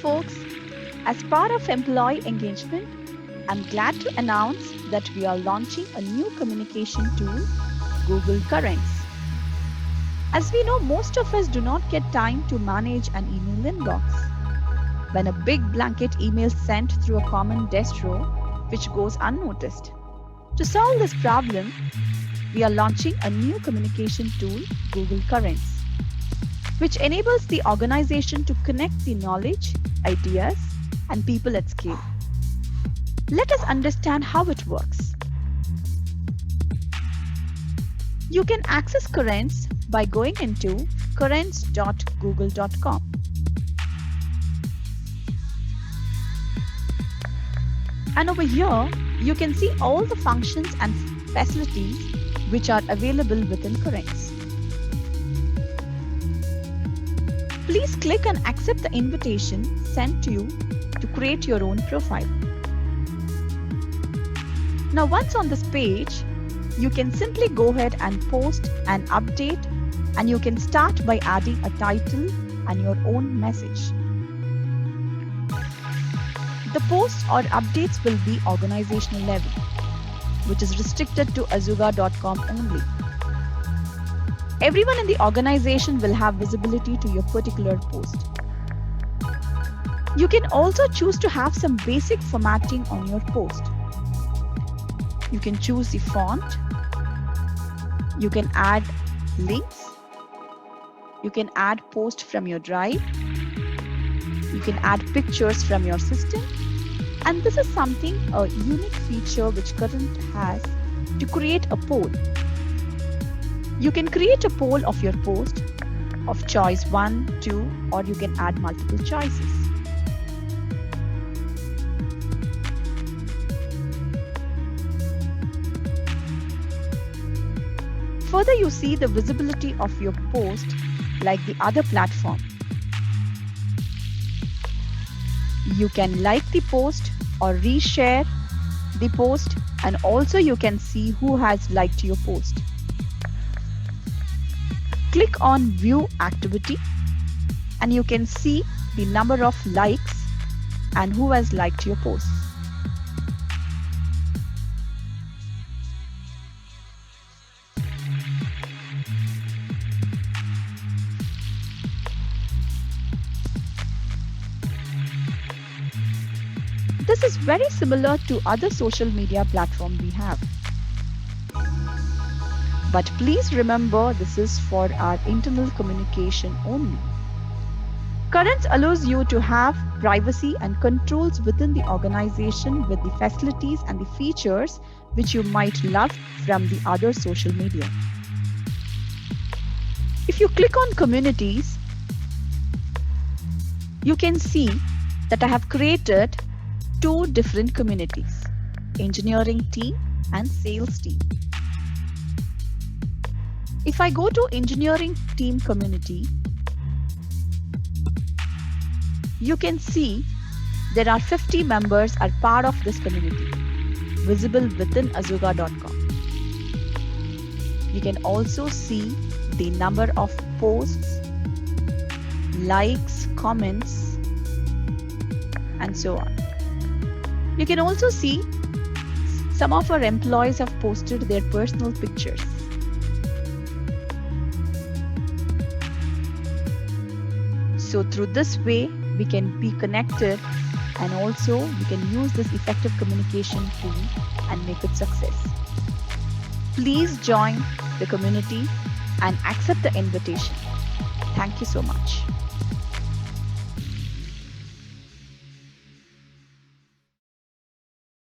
folks, as part of employee engagement, I'm glad to announce that we are launching a new communication tool, Google Currents. As we know, most of us do not get time to manage an email inbox. When a big blanket email is sent through a common desk row, which goes unnoticed. To solve this problem, we are launching a new communication tool, Google Currents, which enables the organization to connect the knowledge, ideas, and people at scale. Let us understand how it works. You can access Currents by going into currents.google.com. And over here, you can see all the functions and facilities which are available within Currents. Please click and accept the invitation sent to you to create your own profile. Now, once on this page, you can simply go ahead and post and update, and you can start by adding a title and your own message. The posts or updates will be organizational level, which is restricted to Azuga.com only. Everyone in the organization will have visibility to your particular post. You can also choose to have some basic formatting on your post. You can choose the font. You can add links. You can add posts from your drive. You can add pictures from your system. And this is something, a unique feature which Current has, to create a poll. You can create a poll of your post of choice 1, 2, or you can add multiple choices. Further, you see the visibility of your post like the other platform. You can like the post or reshare the post, and also you can see who has liked your post. Click on View Activity and you can see the number of likes and who has liked your post. This is very similar to other social media platforms we have. But please remember, this is for our internal communication only. Currents allows you to have privacy and controls within the organization with the facilities and the features which you might love from the other social media. If you click on Communities, you can see that I have created 2 different communities, engineering team and sales team. If I go to engineering team community, you can see there are 50 members are part of this community, visible within Azuga.com. You can also see the number of posts, likes, comments, and so on. You can also see some of our employees have posted their personal pictures. So through this way, we can be connected, and also we can use this effective communication tool and make it success. Please join the community and accept the invitation. Thank you so much.